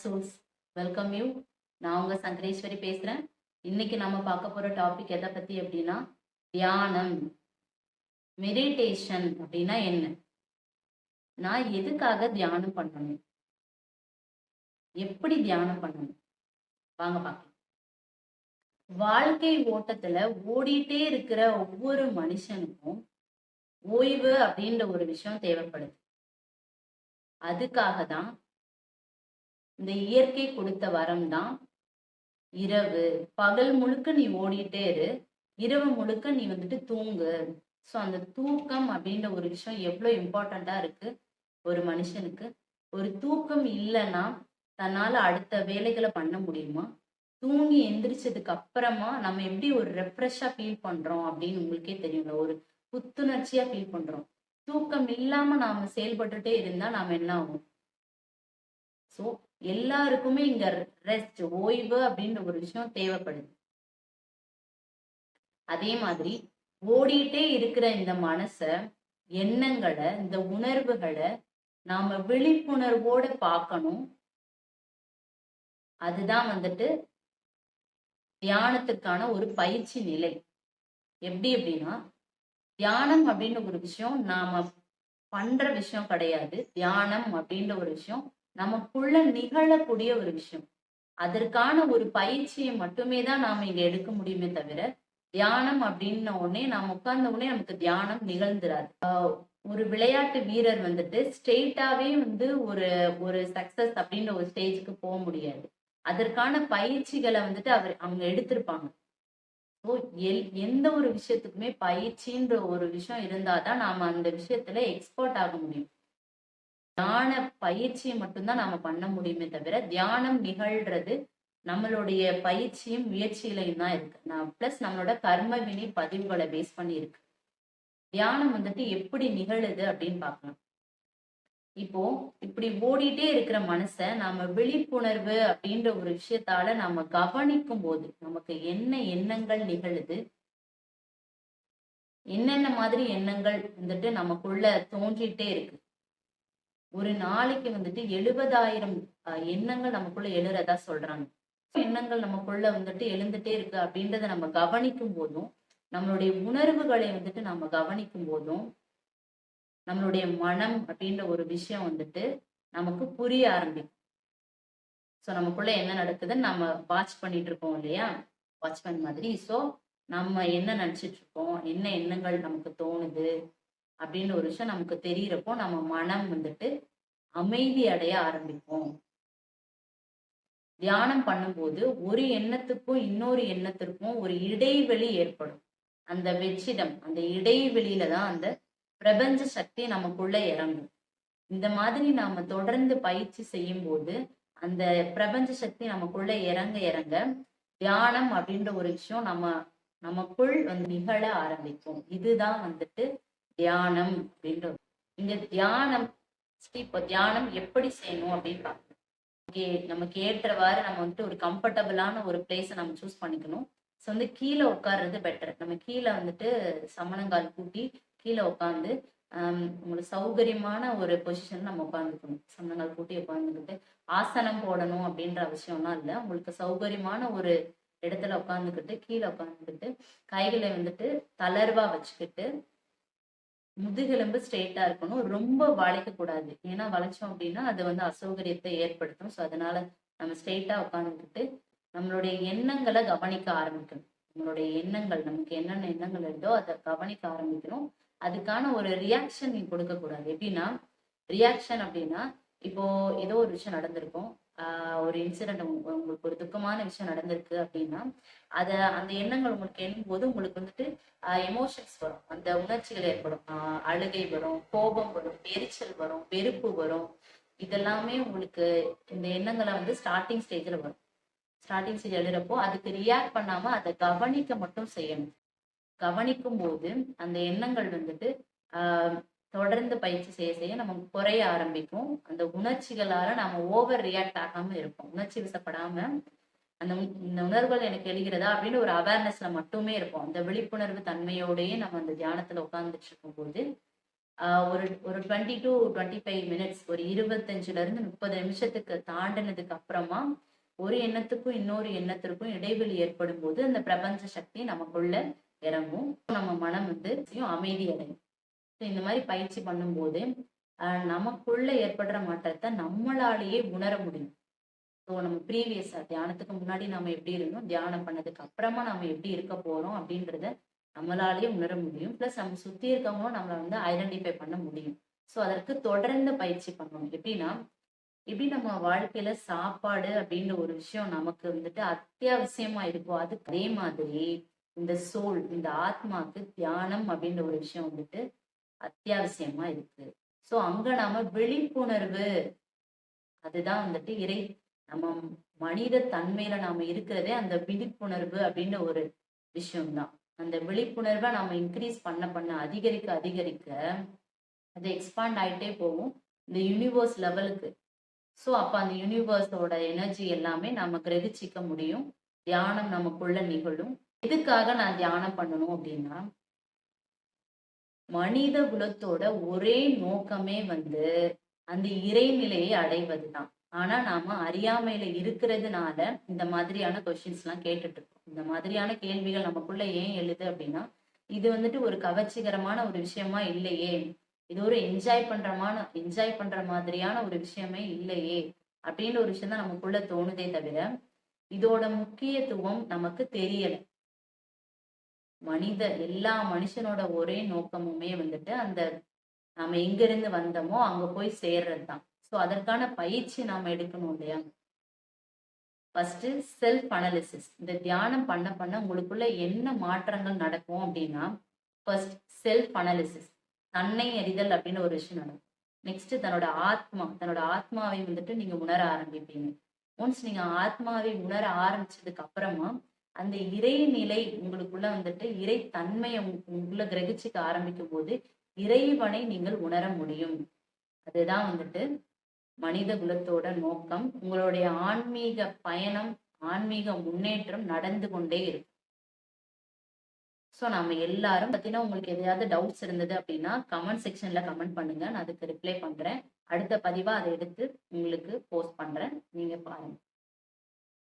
Souls welcome you. நான் உங்க சங்கரேஸ்வரி பேசுறேன். இன்னைக்கு நம்ம பார்க்க போற டாபிக் எதை பத்தி அப்படின்னா தியானம். மெடிடேஷன் அப்படின்னா என்ன? நான் எதுக்காக தியானம் பண்ணணும்? எப்படி தியானம் பண்ணணும்? வாங்க பார்க்கலாம். வாழ்க்கை ஓட்டத்துல ஓடிட்டே இருக்கிற ஒவ்வொரு மனுஷனுக்கும் ஓய்வு அப்படின்ற ஒரு விஷயம் தேவைப்படுது. அதுக்காக தான் இந்த இயற்கை கொடுத்த வரம் தான் இரவு. பகல் முழுக்க நீ ஓடிட்டே இரு, இரவு முழுக்க நீ தூங்கு. ஸோ அந்த தூக்கம் அப்படின்ற ஒரு விஷயம் எவ்வளோ இம்பார்ட்டண்டா இருக்கு ஒரு மனுஷனுக்கு. ஒரு தூக்கம் இல்லைன்னா தன்னால அடுத்த வேலைகளை பண்ண முடியுமா? தூங்கி எந்திரிச்சதுக்கு அப்புறமா நம்ம எப்படி ஒரு ரெஃப்ரெஷ்ஷா ஃபீல் பண்றோம் அப்படின்னு உங்களுக்கே தெரியுங்க. ஒரு புத்துணர்ச்சியா ஃபீல் பண்றோம். தூக்கம் இல்லாம நாம செயல்பட்டுட்டே இருந்தா நாம என்ன ஆகும்? ஸோ எல்லாருக்குமே இங்க ரெஸ்ட், ஓய்வு அப்படின்ற ஒரு விஷயம் தேவைப்படுது. அதே மாதிரி ஓடிட்டே இருக்கிற இந்த மனச, எண்ணங்களை, இந்த உணர்வுகளை நாம விழிப்புணர்வோட பார்க்கணும். அதுதான் தியானத்துக்கான ஒரு பயிற்சி நிலை. எப்படி அப்படின்னா, தியானம் அப்படின்ற ஒரு விஷயம் நாம பண்ற விஷயம் கிடையாது. தியானம் அப்படின்ற ஒரு விஷயம் நமக்குள்ள நிகழக்கூடிய ஒரு விஷயம். அதற்கான ஒரு பயிற்சியை மட்டுமே தான் நாம இங்க எடுக்க முடியுமே தவிர, தியானம் அப்படின்ன உடனே நாம உட்கார்ந்த உடனே நமக்கு தியானம் நிகழ்ந்துராது. ஒரு விளையாட்டு வீரர் ஸ்ட்ரெயிட்டாவே ஒரு ஒரு சக்சஸ் அப்படின்ற ஒரு ஸ்டேஜுக்கு போக முடியாது. அதற்கான பயிற்சிகளை அவங்க எடுத்திருப்பாங்க. ஸோ எந்த ஒரு விஷயத்துக்குமே பயிற்சின்ற ஒரு விஷயம் இருந்தாதான் நாம அந்த விஷயத்துல எக்ஸ்பர்ட் ஆக முடியும். தியான பயிற்சியை மட்டும்தான் நாம பண்ண முடியுமே தவிர, தியானம் நிகழ்றது நம்மளுடைய பயிற்சியும் முயற்சியிலையும் தான் இருக்கு. பிளஸ் நம்மளோட கர்ம வினை பதிவுகளை பேஸ் பண்ணி இருக்கு. தியானம் எப்படி நிகழுது அப்படின்னு பார்க்கலாம். இப்போ இப்படி ஓடிட்டே இருக்கிற மனச நாம விழிப்புணர்வு அப்படின்ற ஒரு விஷயத்தால நாம கவனிக்கும் போது நமக்கு என்ன எண்ணங்கள் நிகழுது, என்னென்ன மாதிரி எண்ணங்கள் நமக்குள்ள தோன்றிட்டே இருக்கு. ஒரு நாளைக்கு 70,000 எண்ணங்கள் நமக்குள்ள எழுறதா சொல்றாங்க. எண்ணங்கள் நமக்குள்ள எழுந்துட்டே இருக்கு அப்படின்றத நம்ம கவனிக்கும் போதும், நம்மளுடைய உணர்வுகளை நம்ம கவனிக்கும் போதும், நம்மளுடைய மனம் அப்படின்ற ஒரு விஷயம் நமக்கு புரிய ஆரம்பிக்கும். ஸோ நமக்குள்ள என்ன நடக்குதுன்னு நம்ம வாட்ச் பண்ணிட்டு இருக்கோம் இல்லையா? வாட்ச்மேன் மாதிரி. ஸோ நம்ம என்ன நினைச்சிட்டு இருக்கோம், என்ன எண்ணங்கள் நமக்கு தோணுது அப்படின்னு ஒரு விஷயம் நமக்கு தெரியறப்போ நம்ம மனம் அமைதி அடைய ஆரம்பிக்கும். தியானம் பண்ணும்போது ஒரு எண்ணத்துக்கும் இன்னொரு எண்ணத்திற்கும் ஒரு இடைவெளி ஏற்படும். அந்த வெற்றிடம், அந்த இடைவெளியில தான் அந்த பிரபஞ்ச சக்தி நமக்குள்ள இறங்கும். இந்த மாதிரி நாம தொடர்ந்து பயிற்சி செய்யும் போது அந்த பிரபஞ்ச சக்தி நமக்குள்ள இறங்க இறங்க தியானம் அப்படின்ற ஒரு விஷயம் நமக்குள் நிகழ ஆரம்பிக்கும். இதுதான் தியானம் அப்படின்றது. இங்க தியானம் இப்போ தியானம் எப்படி செய்யணும் அப்படின்னு பார்க்கணும். நமக்கு ஏற்றவாறு நம்ம ஒரு கம்ஃபர்டபுளான ஒரு பிளேஸை நம்ம சூஸ் பண்ணிக்கணும். ஸோ கீழே உட்கார்றது பெட்டர். நம்ம கீழே சமணங்கால் கூட்டி கீழே உட்காந்து உங்களுக்கு சௌகரியமான ஒரு பொசிஷன் நம்ம உட்காந்துக்கணும். சமணங்கால் கூட்டி உட்காந்துக்கிட்டு ஆசனம் போடணும் அப்படின்ற அவசியம்லாம் இல்லை. உங்களுக்கு சௌகரியமான ஒரு இடத்துல உட்காந்துக்கிட்டு கீழே உட்காந்துக்கிட்டு கைகளை தளர்வா வச்சுக்கிட்டு முதுகெலும்பு ஸ்ட்ரெயிட்டா இருக்கணும். ரொம்ப வளைக்க கூடாது. ஏன்னா வளைச்சோம் அப்படின்னா அது அசௌகரியத்தை ஏற்படுத்தும். ஸோ அதனால நம்ம ஸ்ட்ரெயிட்டா உட்காந்துக்கிட்டு நம்மளுடைய எண்ணங்களை கவனிக்க ஆரம்பிக்கணும். நம்மளுடைய எண்ணங்கள் நமக்கு என்னென்ன எண்ணங்கள் இருந்தோ அதை கவனிக்க ஆரம்பிக்கணும். அதுக்கான ஒரு ரியாக்ஷன் நீ கொடுக்க கூடாது. எப்படின்னா ரியாக்ஷன் அப்படின்னா, இப்போ ஏதோ ஒரு விஷயம் நடந்திருக்கும், ஒரு இன்சிடென்ட் உங்களுக்கு ஒரு துக்கமான விஷயம் நடந்திருக்கு அப்படின்னா அந்த எண்ணங்கள் உங்களுக்கு எண்ணும் போது உங்களுக்கு எமோஷன்ஸ் வரும், அந்த உணர்ச்சிகள் ஏற்படும். அழுகை வரும், கோபம் வரும், எரிச்சல் வரும், வெறுப்பு வரும். இதெல்லாமே உங்களுக்கு இந்த எண்ணங்களை ஸ்டார்டிங் ஸ்டேஜ்ல வரும். ஸ்டார்டிங் ஸ்டேஜ் எழுறப்போ அதுக்கு ரியாக்ட் பண்ணாம அதை கவனிக்க மட்டும் செய்யணும். கவனிக்கும் போது அந்த எண்ணங்கள் ஆஹ் தொடர்ந்து பயிற்சி செய்ய செய்ய நமக்கு குறைய ஆரம்பிக்கும். அந்த உணர்ச்சிகளால நாம ஓவர் ரியாக்ட் ஆகாம இருப்போம். உணர்ச்சி வசப்படாம இந்த உணர்வுகள் எனக்கு எழுகிறதா அப்படின்னு ஒரு அவேர்னஸ்ல மட்டுமே இருப்போம். அந்த விழிப்புணர்வு தன்மையோடயே நம்ம அந்த தியானத்துல உட்கார்ந்துட்டு இருக்கும் போது ஒரு 20 to 25 minutes, ஒரு 25ல இருந்து 30 நிமிஷத்துக்கு தாண்டினதுக்கு அப்புறமா ஒரு எண்ணத்துக்கும் இன்னொரு எண்ணத்திற்கும் இடைவெளி ஏற்படும் போது அந்த பிரபஞ்ச சக்தி நமக்குள்ள இறங்கும். நம்ம மனம் வந்து அமைதி அடையும். இந்த மாதிரி பயிற்சி பண்ணும்போது நமக்குள்ள ஏற்படுற மாற்றத்தை நம்மளாலேயே உணர முடியும். ஸோ நம்ம ப்ரீவியஸா தியானத்துக்கு முன்னாடி நம்ம எப்படி இருந்தோம், தியானம் பண்ணதுக்கு அப்புறமா நம்ம எப்படி இருக்க போறோம் அப்படின்றத நம்மளாலேயே உணர முடியும். பிளஸ் நம்ம சுத்தி இருக்கவங்களும் நம்மளை வந்து ஐடென்டிஃபை பண்ண முடியும். ஸோ அதற்கு தொடர்ந்து பயிற்சி பண்ணணும். எப்படின்னா, எப்படி நம்ம வாழ்க்கையில சாப்பாடு அப்படின்ற ஒரு விஷயம் நமக்கு வந்துட்டு அத்தியாவசியமா இருக்கோ, அது அதே மாதிரி இந்த சோல், இந்த ஆத்மாக்கு தியானம் அப்படின்ற ஒரு விஷயம் வந்துட்டு அத்தியாவசியமா இருக்கு. சோ அங்க நாம விழிப்புணர்வு, அதுதான் வந்துட்டு நம்ம மனித தன்மையில நாம இருக்கிறதே அந்த விழிப்புணர்வு அப்படின்ற ஒரு விஷயம்தான். அந்த விழிப்புணர்வை நாம இன்க்ரீஸ் பண்ண பண்ண அதிகரிக்க அதிகரிக்க அது எக்ஸ்பாண்ட் ஆயிட்டே போகும் இந்த யூனிவர்ஸ் லெவலுக்கு. ஸோ அப்ப அந்த யூனிவர்ஸோட எனர்ஜி எல்லாமே நாம கிரகிச்சிக்க முடியும். தியானம் நமக்குள்ள நிகழும். எதுக்காக நான் தியானம் பண்ணணும் அப்படின்னா, மனித குலத்தோட ஒரே நோக்கமே வந்து அந்த இறைநிலையை அடைவதுதான். ஆனா நாம அறியாமையில இருக்கிறதுனால இந்த மாதிரியான கொஸ்டின்ஸ் எல்லாம் கேட்டுட்டு இருக்கோம். இந்த மாதிரியான கேள்விகள் நமக்குள்ள ஏன் எழுது அப்படின்னா, இது வந்துட்டு ஒரு கவர்ச்சிகரமான ஒரு விஷயமா இல்லையே, இது ஒரு என்ஜாய் பண்ற மாதிரியான ஒரு விஷயமே இல்லையே அப்படின்ற ஒரு விஷயம் தான் நமக்குள்ள தோணுதே தவிர, இதோட முக்கியத்துவம் நமக்கு தெரியல. எல்லா மனுஷனோட ஒரே நோக்கமுமே வந்துட்டு அந்த நாம எங்க இருந்து வந்தோமோ அங்க போய் சேர்றதுதான். சோ அதற்கான பயிற்சி நாம எடுக்கணும் இல்லையா? First self analysis. இந்த தியானம் பண்ண பண்ண உங்களுக்குள்ள என்ன மாற்றங்கள் நடக்கும் அப்படின்னா, ஃபர்ஸ்ட் செல்ஃப் அனாலிசிஸ், தன்னை அறிதல் அப்படின்னு ஒரு விஷயம் நடக்கும். நெக்ஸ்ட் தன்னோட ஆத்மாவை வந்துட்டு நீங்க உணர ஆரம்பிப்பீங்க. ஒன்ஸ் நீங்க ஆத்மாவை உணர ஆரம்பிச்சதுக்கு அப்புறமா அந்த இறைநிலை உங்களுக்குள்ள வந்துட்டு இறை தன்மையை உங்களுக்குள்ள கிரகிச்சுக்க ஆரம்பிக்கும் போது இறைவனை நீங்கள் உணர முடியும். அதுதான் வந்துட்டு மனித குலத்தோட நோக்கம். உங்களுடைய ஆன்மீக பயணம், ஆன்மீக முன்னேற்றம் நடந்து கொண்டே இருக்கு. ஸோ நம்ம எல்லாரும் பத்தினா உங்களுக்கு எதையாவது டவுட்ஸ் இருந்தது அப்படின்னா கமெண்ட் செக்ஷன்ல கமெண்ட் பண்ணுங்க. நான் அதுக்கு ரிப்ளை பண்றேன். அடுத்த பதிவா அதை எடுத்து உங்களுக்கு போஸ்ட் பண்றேன். நீங்க பாருங்க.